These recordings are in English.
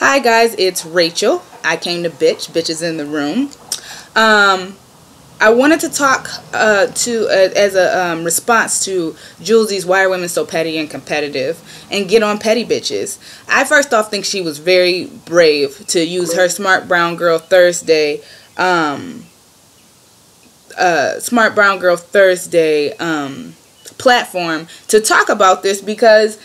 Hi guys, it's Rachel. I came to bitch. Bitch is in the room. I wanted to talk as a response to Jouelzy's "Why Are Women So Petty and Competitive?" and get on petty bitches. I first off think she was very brave to use her Smart Brown Girl Thursday platform to talk about this, because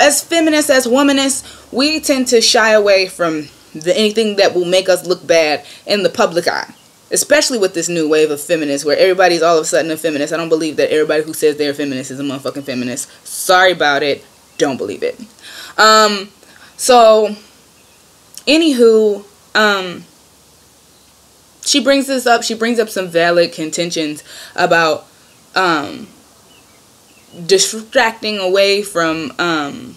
as feminists, as womanists, we tend to shy away from anything that will make us look bad in the public eye, especially with this new wave of feminists where everybody's all of a sudden a feminist. I don't believe that everybody who says they're a feminist is a motherfucking feminist. Sorry about it. Don't believe it. So anywho, she brings this up. She brings up some valid contentions about distracting away from from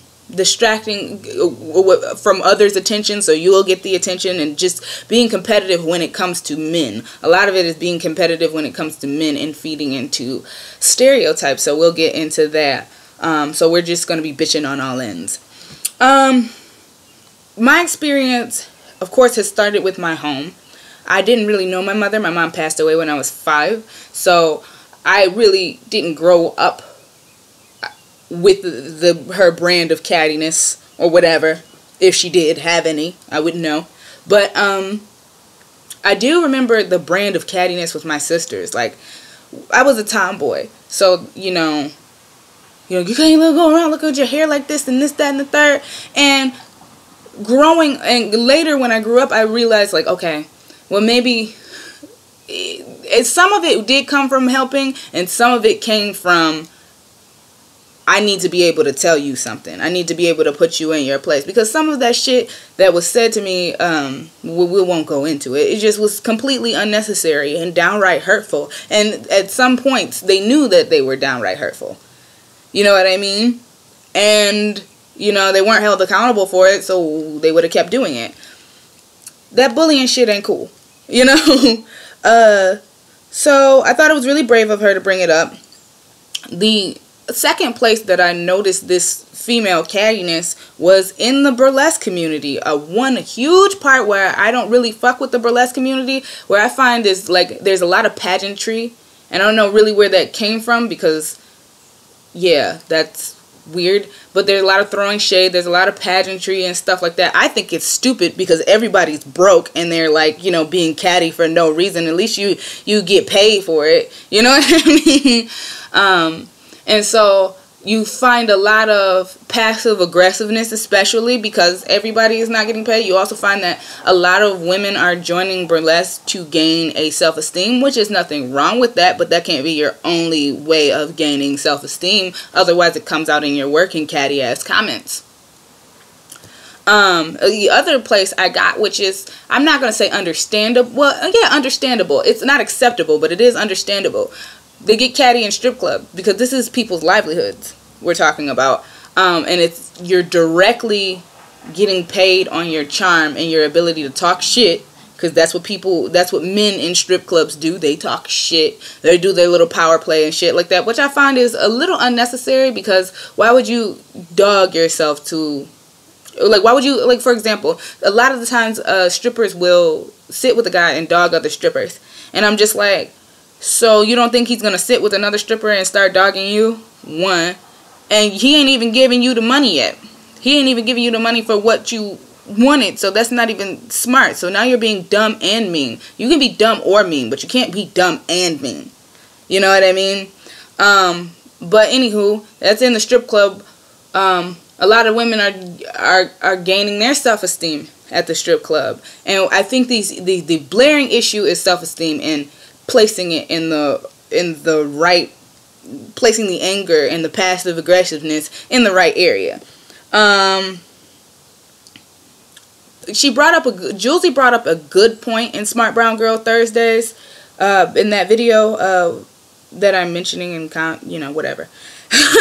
others' attention so you'll get the attention, and just being competitive when it comes to men. A lot of it is being competitive when it comes to men and feeding into stereotypes, so we'll get into that. So we're just going to be bitching on all ends. My experience, of course, has started with my home. I didn't really know my mother. My mom passed away when I was 5, so I really didn't grow up with her brand of cattiness or whatever. If she did have any, I wouldn't know. But I do remember the brand of cattiness with my sisters. Like, I was a tomboy, so you can't go around looking at your hair like this and this, that, and the third. And later when I grew up, I realized, like, okay, well, maybe some of it did come from helping, and some of it came from, I need to be able to tell you something. I need to be able to put you in your place. Because some of that shit that was said to me, we won't go into it. It just was completely unnecessary and downright hurtful. And at some points, they knew that they were downright hurtful. You know what I mean? And, they weren't held accountable for it, so they would have kept doing it. That bullying shit ain't cool. So I thought it was really brave of her to bring it up. The second place that I noticed this female cattiness was in the burlesque community. One huge part where I don't really fuck with the burlesque community, where I find is, like, there's a lot of pageantry, and I don't know really where that came from, because yeah, that's weird, but there's a lot of throwing shade, there's a lot of pageantry and stuff like that. I think it's stupid because everybody's broke and they're like, being catty for no reason. At least you get paid for it, you know what I mean? And so you find a lot of passive aggressiveness, especially because everybody is not getting paid. You also find that a lot of women are joining burlesque to gain a self-esteem, which is nothing wrong with that, but that can't be your only way of gaining self-esteem. Otherwise, it comes out in your work in catty-ass comments. The other place I got, which is, I'm not going to say understandable. Well, yeah, understandable. It's not acceptable, but it is understandable. They get catty in strip club because this is people's livelihoods we're talking about. And you're directly getting paid on your charm and your ability to talk shit, because that's what men in strip clubs do. They talk shit. They do their little power play and shit like that, which I find is a little unnecessary, because why would you dog yourself to, like, why would you, like, for example, a lot of the times strippers will sit with a guy and dog other strippers. And I'm just like, so you don't think he's going to sit with another stripper and start dogging you? One. And he ain't even giving you the money yet. He ain't even giving you the money for what you wanted. So that's not even smart. So now you're being dumb and mean. You can be dumb or mean, but you can't be dumb and mean. You know what I mean? But anywho, that's in the strip club. A lot of women are gaining their self-esteem at the strip club. And I think the blaring issue is self-esteem, and placing it in the right, placing the anger and the passive aggressiveness in the right area. Jouelzy brought up a good point in Smart Brown Girl Thursdays, in that video that I'm mentioning, and whatever.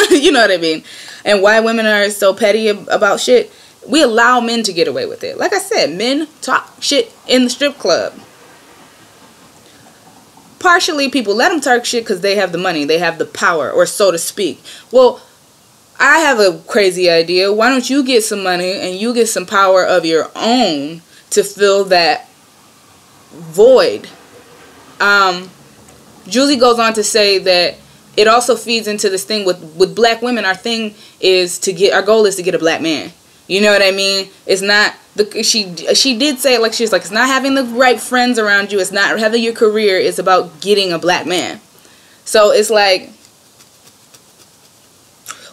You know what I mean? And why women are so petty about shit. We allow men to get away with it. Like I said, men talk shit in the strip club. Partially, people let them talk shit because they have the money, they have the power, or so to speak. Well, I have a crazy idea. Why don't you get some money and you get some power of your own to fill that void? Jouelzy goes on to say that it also feeds into this thing with black women. Our goal is to get a black man. You know what I mean? It's not she did say it, like, she's like, it's not having the right friends around you, it's not having your career, it's about getting a black man. So it's like,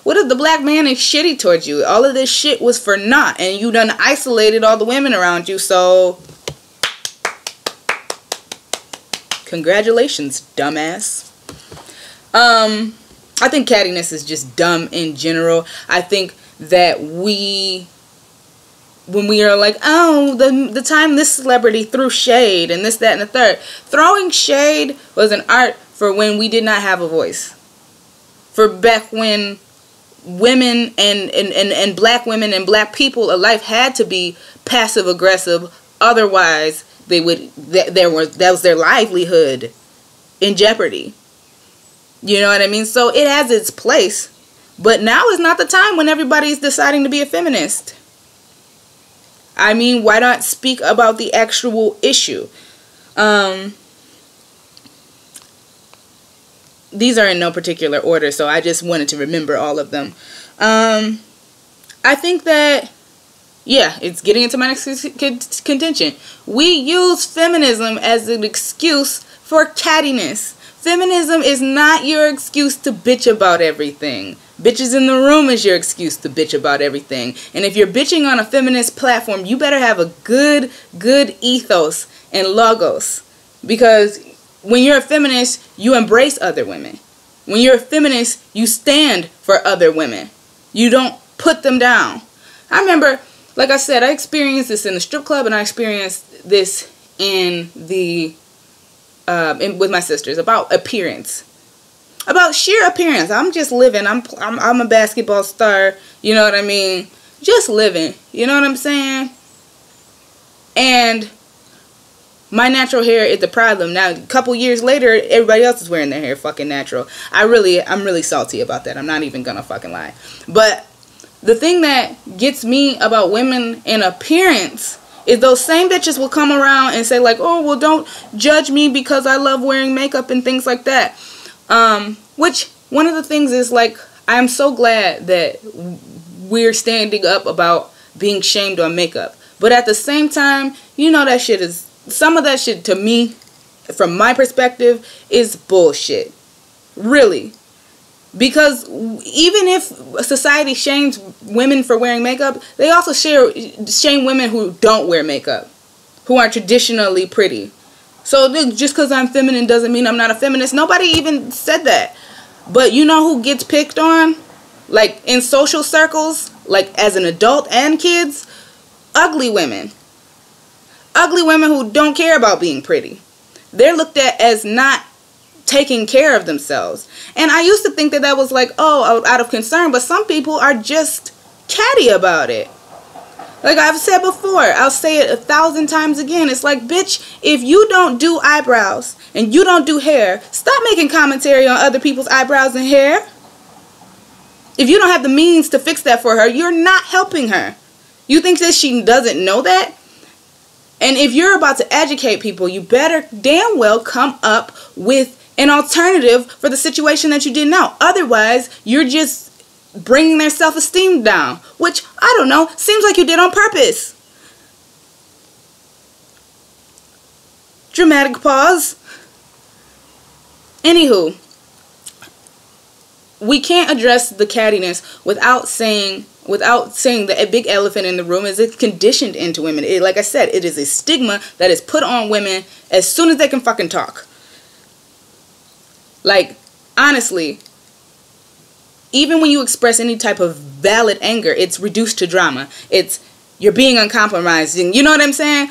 what if the black man is shitty towards you? All of this shit was for naught, and you done isolated all the women around you. So congratulations, dumbass. I think cattiness is just dumb in general. I think that when we are like, oh, the time this celebrity threw shade and this, that, and the third. Throwing shade was an art for when we did not have a voice. For back when women and black women and black people alike had to be passive aggressive, otherwise that was their livelihood in jeopardy. You know what I mean? So it has its place, but now is not the time when everybody's deciding to be a feminist. I mean, why not speak about the actual issue? These are in no particular order, so I just wanted to remember all of them. I think that, yeah, it's getting into my next contention. We use feminism as an excuse for cattiness. Feminism is not your excuse to bitch about everything. Bitches in the room is your excuse to bitch about everything. And if you're bitching on a feminist platform, you better have a good ethos and logos. Because when you're a feminist, you embrace other women. When you're a feminist, you stand for other women. You don't put them down. I remember, like I said, I experienced this in the strip club, and I experienced this in the with my sisters, about appearance, about sheer appearance. I'm just living. I'm a basketball star. You know what I mean? Just living. You know what I'm saying? And my natural hair is the problem. Now, a couple years later, everybody else is wearing their hair fucking natural. I'm really salty about that. I'm not even gonna fucking lie. But the thing that gets me about women in appearance is those same bitches will come around and say like, oh, well, don't judge me because I love wearing makeup and things like that. Which, one of the things is, like, I'm so glad that we're standing up about being shamed on makeup. But at the same time, you know, that shit is, some of that shit to me, from my perspective, is bullshit. Really. Because even if society shames women for wearing makeup, they also shame women who don't wear makeup, who are traditionally pretty. So just because I'm feminine doesn't mean I'm not a feminist. Nobody even said that. But you know who gets picked on? Like, in social circles, like as an adult and kids? Ugly women. Ugly women who don't care about being pretty. They're looked at as not taking care of themselves. And I used to think that that was like, oh, out of concern, but some people are just catty about it. Like I've said before, I'll say it 1,000 times again. It's like, bitch, if you don't do eyebrows and you don't do hair, stop making commentary on other people's eyebrows and hair. If you don't have the means to fix that for her, you're not helping her. You think that she doesn't know that? And if you're about to educate people, you better damn well come up with an alternative for the situation that you didn't know. Otherwise, you're just bringing their self-esteem down, which, I don't know, seems like you did on purpose. Dramatic pause. Anywho, we can't address the cattiness without saying that a big elephant in the room is it's conditioned into women. Like I said, it is a stigma that is put on women as soon as they can fucking talk. Like, honestly, even when you express any type of valid anger, it's reduced to drama. You're being uncompromising. You know what I'm saying?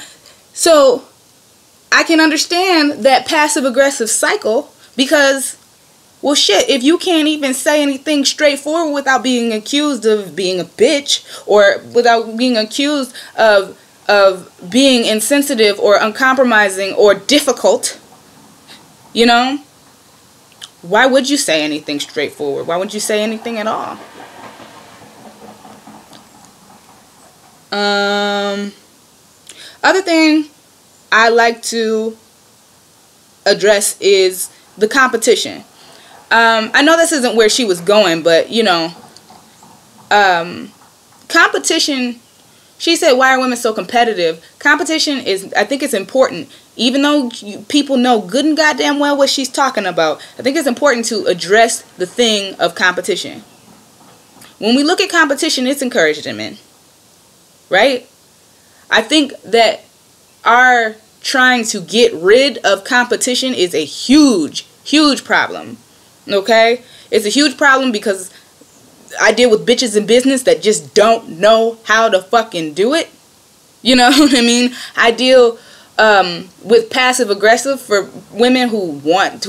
So, I can understand that passive-aggressive cycle because, well, shit, if you can't even say anything straightforward without being accused of being a bitch or without being accused of being insensitive or uncompromising or difficult, you know? Why would you say anything straightforward? Why would you say anything at all? Other thing I like to address is the competition. I know this isn't where she was going, but you know, competition. She said, why are women so competitive? Competition is, I think it's important. Even though people know good and goddamn well what she's talking about, I think it's important to address the thing of competition. When we look at competition, it's encouragement, right? I think that our trying to get rid of competition is a huge, huge problem, okay? It's a huge problem because I deal with bitches in business that just don't know how to fucking do it. You know what I mean? I deal with passive aggressive for women who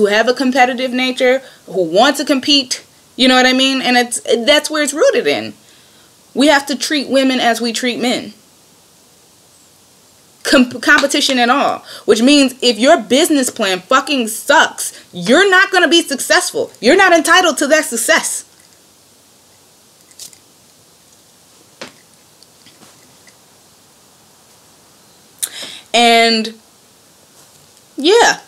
have a competitive nature, who want to compete. You know what I mean? And that's where it's rooted in. We have to treat women as we treat men. Competition and all. Which means if your business plan fucking sucks, you're not going to be successful. You're not entitled to that success. And yeah,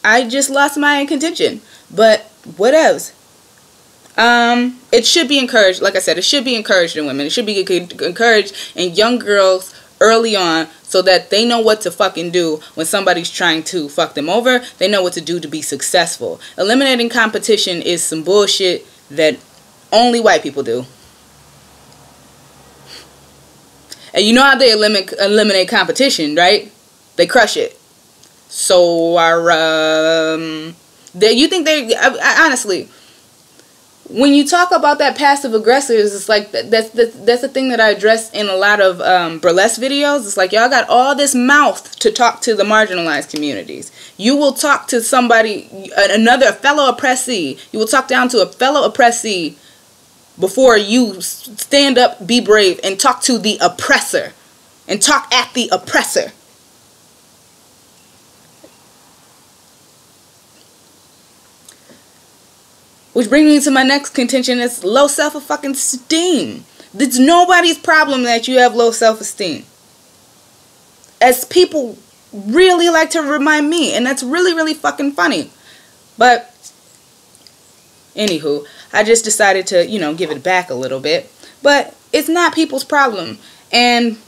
I just lost my contention. But what else? It should be encouraged. Like I said, it should be encouraged in women. It should be encouraged in young girls early on so that they know what to fucking do when somebody's trying to fuck them over. They know what to do to be successful. Eliminating competition is some bullshit that only white people do. And you know how they eliminate competition, right? They crush it. So, you think honestly, when you talk about that passive aggressives, it's like that's the thing that I address in a lot of burlesque videos. It's like y'all got all this mouth to talk to the marginalized communities. You will talk to somebody, a fellow oppressee. You will talk down to a fellow oppressee before you stand up, be brave, and talk to the oppressor. And talk at the oppressor. Which brings me to my next contention. It's low self-esteem. It's nobody's problem that you have low self-esteem. As people really like to remind me. And that's really, really fucking funny. But anywho, I just decided to, you know, give it back a little bit. But it's not people's problem. And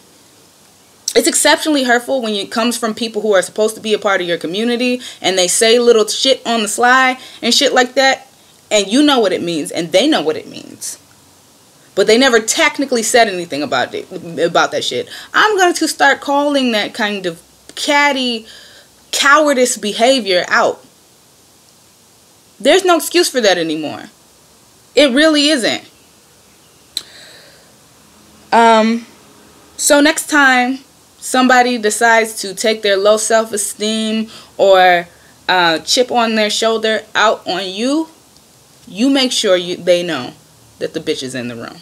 it's exceptionally hurtful when it comes from people who are supposed to be a part of your community. And they say little shit on the sly and shit like that. And you know what it means. And they know what it means. But they never technically said anything about that shit. I'm going to start calling that kind of catty, cowardice behavior out. There's no excuse for that anymore. It really isn't. So next time somebody decides to take their low self-esteem or chip on their shoulder out on you, you make sure they know that the bitch is in the room.